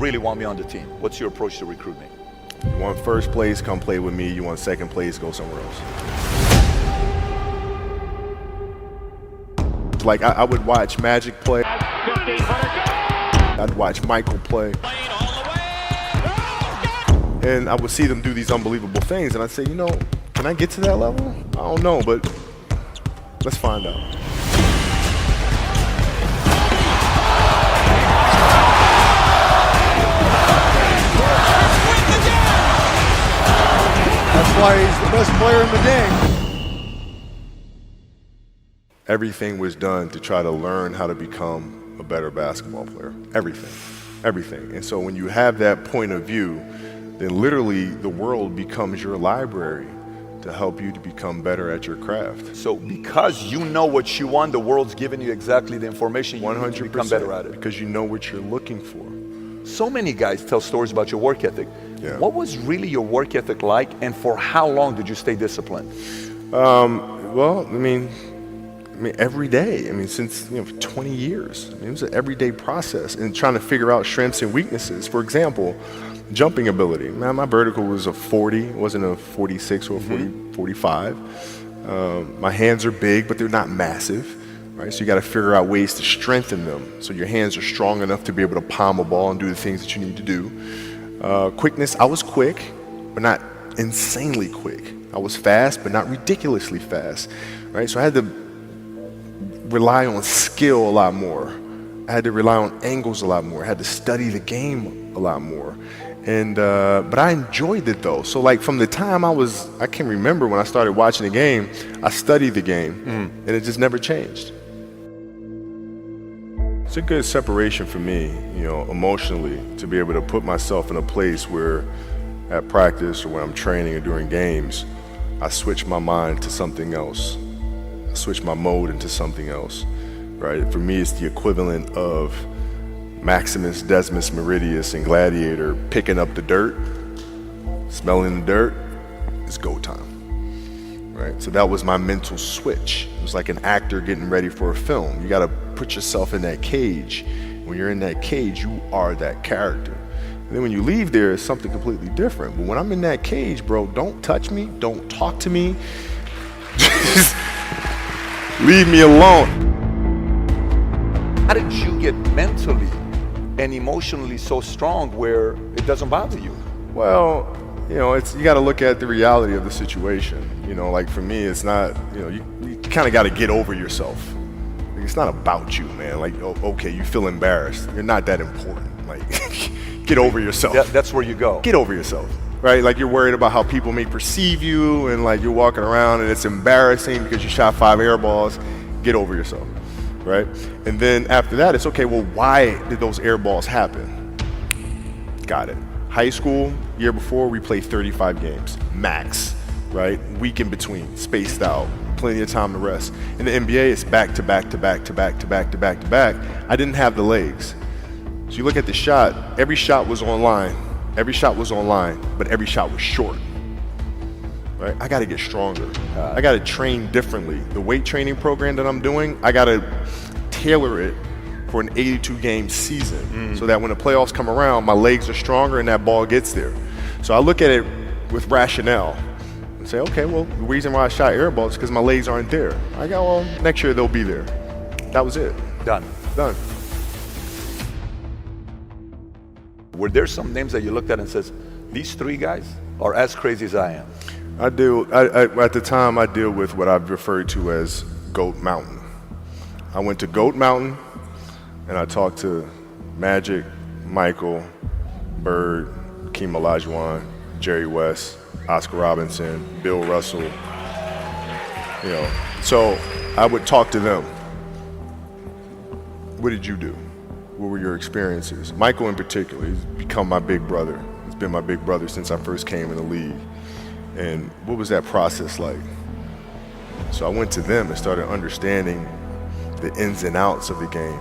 really want me on the team? What's your approach to recruiting? You want first place, come play with me. You want second place, go somewhere else. Like I would watch Magic play. I'd watch Michael play. And I would see them do these unbelievable things, and I'd say, you know, can I get to that level? I don't know, but let's find out. That's why he's the best player in the game. Everything was done to try to learn how to become a better basketball player. Everything. And so when you have that point of view, then literally the world becomes your library to help you to become better at your craft. So because you know what you want, the world's giving you exactly the information you need to become better at it. Because you know what you're looking for. So many guys tell stories about your work ethic. Yeah. What was really your work ethic like, and for how long did you stay disciplined? Well, I mean, every day. I mean, since 20 years. I mean, it was an everyday process and trying to figure out strengths and weaknesses. For example, jumping ability. Man, my vertical was a 40, it wasn't a 46 or a 45. My hands are big, but they're not massive. Right? So you got to figure out ways to strengthen them so your hands are strong enough to be able to palm a ball and do the things that you need to do. Quickness, I was quick, but not insanely quick. I was fast, but not ridiculously fast. Right? So I had to rely on skill a lot more. I had to rely on angles a lot more. I had to study the game a lot more. And but I enjoyed it though. So like from the time I can remember when I started watching the game, I studied the game and it just never changed. It's a good separation for me, emotionally, to be able to put myself in a place where at practice or when I'm training or during games, I switch my mind to something else. I switch my mode into something else, right? For me, it's the equivalent of Maximus, Decimus, Meridius, and Gladiator picking up the dirt, smelling the dirt. It's go time, right? So that was my mental switch. It was like an actor getting ready for a film. You got to put yourself in that cage. When you're in that cage, you are that character. And then when you leave there, it's something completely different. But when I'm in that cage, bro, don't touch me, don't talk to me. Just leave me alone. How did you get mentally and emotionally so strong where it doesn't bother you? Well, you got to look at the reality of the situation. Like for me, it's not, you kind of got to get over yourself. It's not about you, man. Like, okay, you feel embarrassed. You're not that important. Like, get over yourself. That's where you go. Get over yourself, right? Like you're worried about how people may perceive you and like you're walking around and it's embarrassing because you shot 5 air balls. Get over yourself, right? And then after that, it's okay, well, why did those air balls happen? Got it. High school, year before, we played 35 games, max, right? Week in between, spaced out, plenty of time to rest. In the NBA, it's back to back to back to back to back to back to back. I didn't have the legs. So you look at the shot, every shot was online, but every shot was short. Right? I got to get stronger. I got to train differently. The weight training program that I'm doing, I got to tailor it for an 82-game season so that when the playoffs come around, my legs are stronger and that ball gets there. So I look at it with rationale and say, okay, well, the reason why I shot air balls is because my legs aren't there. I go, well, next year they'll be there. That was it. Done. Were there some names that you looked at and says, these 3 guys are as crazy as I am? At the time, I deal with what I've referred to as Goat Mountain. I went to Goat Mountain and I talked to Magic, Michael, Bird, Hakeem Olajuwon, Jerry West, Oscar Robinson, Bill Russell. So I would talk to them. What did you do? What were your experiences? Michael in particular, he's become my big brother. He's been my big brother since I first came in the league. And what was that process like? So I went to them and started understanding the ins and outs of the game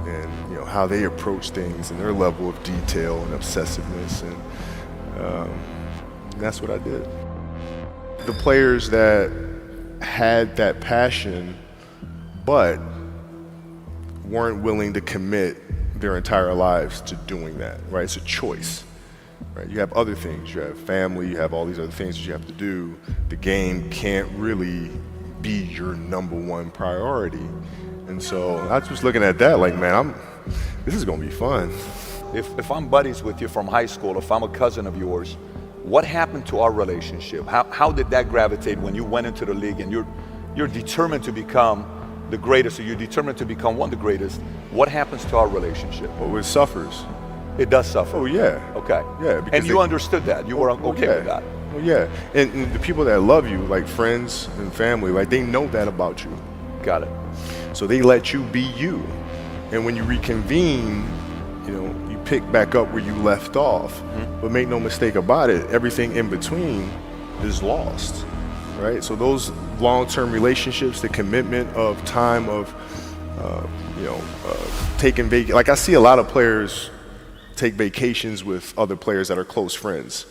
and how they approach things and their level of detail and obsessiveness, and that's what I did. The players that had that passion but weren't willing to commit their entire lives to doing that, right? It's a choice, right? You have other things. You have family. You have all these other things that you have to do. The game can't really be your number one priority. And so I was looking at that like, man, this is going to be fun. If I'm buddies with you from high school, if I'm a cousin of yours, what happened to our relationship? How did that gravitate when you went into the league and you're determined to become the greatest, or you're determined to become one of the greatest? What happens to our relationship? Well, it suffers. It does suffer. Oh, yeah. Okay. Yeah. And you understood that. You were okay with that. Well, yeah. And the people that love you, like friends and family, like they know that about you. Got it. So they let you be you. And when you reconvene, you pick back up where you left off. But make no mistake about it, everything in between is lost, right? So those long-term relationships, the commitment of time of, taking vacation. Like I see a lot of players take vacations with other players that are close friends.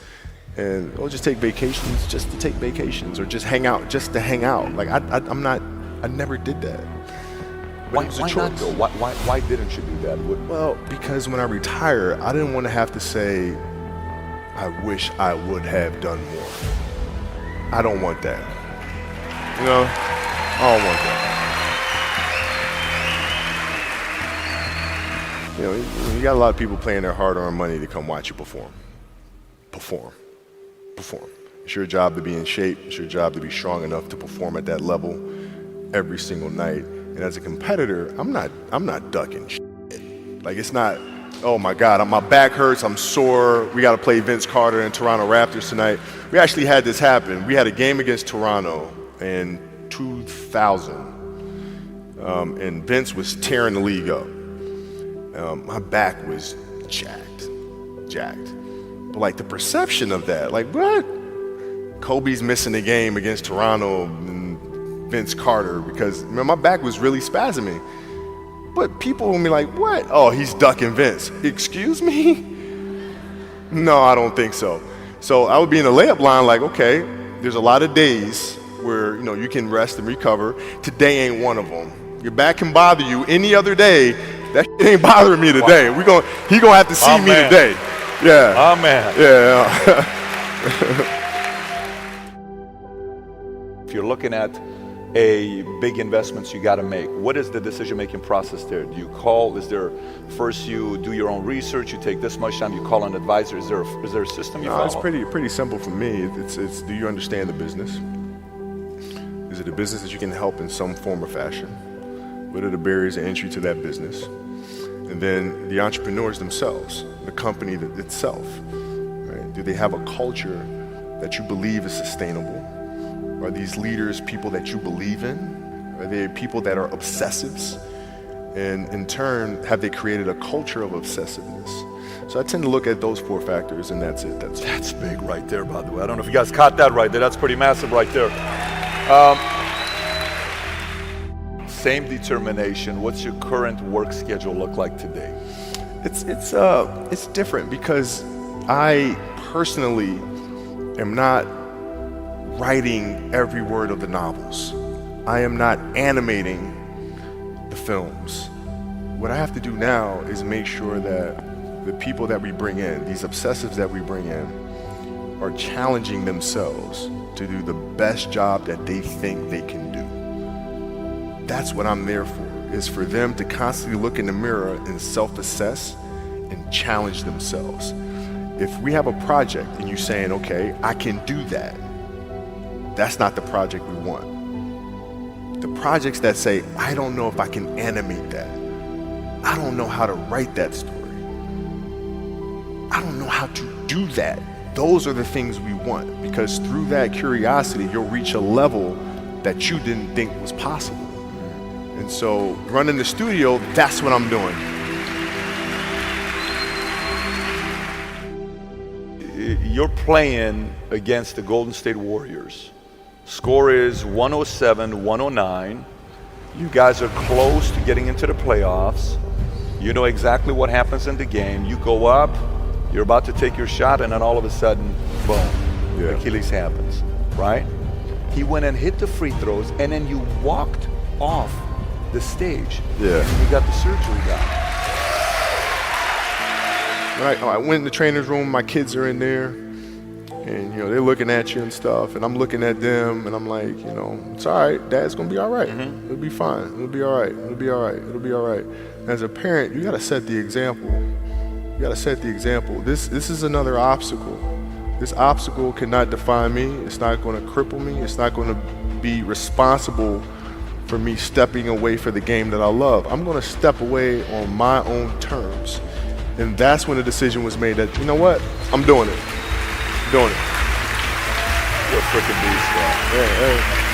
And they'll just take vacations just to take vacations, or just hang out just to hang out. Like I never did that. Why not though? Why didn't you do that? Well, because when I retire, I didn't want to have to say, I wish I would have done more. I don't want that. I don't want that. You got a lot of people paying their hard-earned money to come watch you perform. Perform. It's your job to be in shape. It's your job to be strong enough to perform at that level every single night. And as a competitor, I'm not ducking shit. Like, it's not, oh my God, my back hurts, I'm sore, we got to play Vince Carter and Toronto Raptors tonight. We actually had this happen. We had a game against Toronto in 2000, and Vince was tearing the league up. My back was jacked. But like the perception of that, like what? Kobe's missing the game against Toronto and Vince Carter because my back was really spasming. But people will be like, what? Oh, he's ducking Vince. Excuse me? No, I don't think so. So I would be in the layup line like, okay, there's a lot of days where you can rest and recover. Today ain't one of them. Your back can bother you any other day. That shit ain't bothering me today. He gonna have to see me today. Yeah. Oh man. Yeah. If you're looking at big investments you got to make, what is the decision-making process there? Do you call? Is there first you do your own research? You take this much time. You call an advisor. Is there a system you follow? It's pretty simple for me. It's do you understand the business? Is it a business that you can help in some form or fashion? What are the barriers of entry to that business? And then the entrepreneurs themselves, the company itself, right? Do they have a culture that you believe is sustainable? Are these leaders people that you believe in? Are they people that are obsessives? And in turn, have they created a culture of obsessiveness? So I tend to look at those 4 factors, and that's it. That's big right there, by the way. I don't know if you guys caught that right there. That's pretty massive right there. Same determination. What's your current work schedule look like today? It's different because I personally am not writing every word of the novels. I am not animating the films. What I have to do now is make sure that the people that we bring in, these obsessives that we bring in, are challenging themselves to do the best job that they think they can do. That's what I'm there for, is for them to constantly look in the mirror and self-assess and challenge themselves. If we have a project and you're saying, okay, I can do that, that's not the project we want. The projects that say, I don't know if I can animate that. I don't know how to write that story. I don't know how to do that. Those are the things we want, because through that curiosity, you'll reach a level that you didn't think was possible. And so running the studio, that's what I'm doing. You're playing against the Golden State Warriors. Score is 107-109. You guys are close to getting into the playoffs. You know exactly what happens in the game. You go up, you're about to take your shot, and then all of a sudden, boom, Achilles happens, right? He went and hit the free throws, and then you walked off the stage. Yeah. And you got the surgery done. right? I went in the trainer's room, my kids are in there, and they're looking at you and stuff, and I'm looking at them, and I'm like, it's all right, Dad's gonna be all right. It'll be fine. It'll be all right. It'll be all right. It'll be all right. As a parent, you gotta set the example. You gotta set the example. This is another obstacle. This obstacle cannot define me. It's not gonna cripple me. It's not gonna be responsible for me stepping away for the game that I love. I'm gonna step away on my own terms. And that's when the decision was made that, you know what, I'm doing it. I'm doing it. You're a freaking beast, bro. Yeah,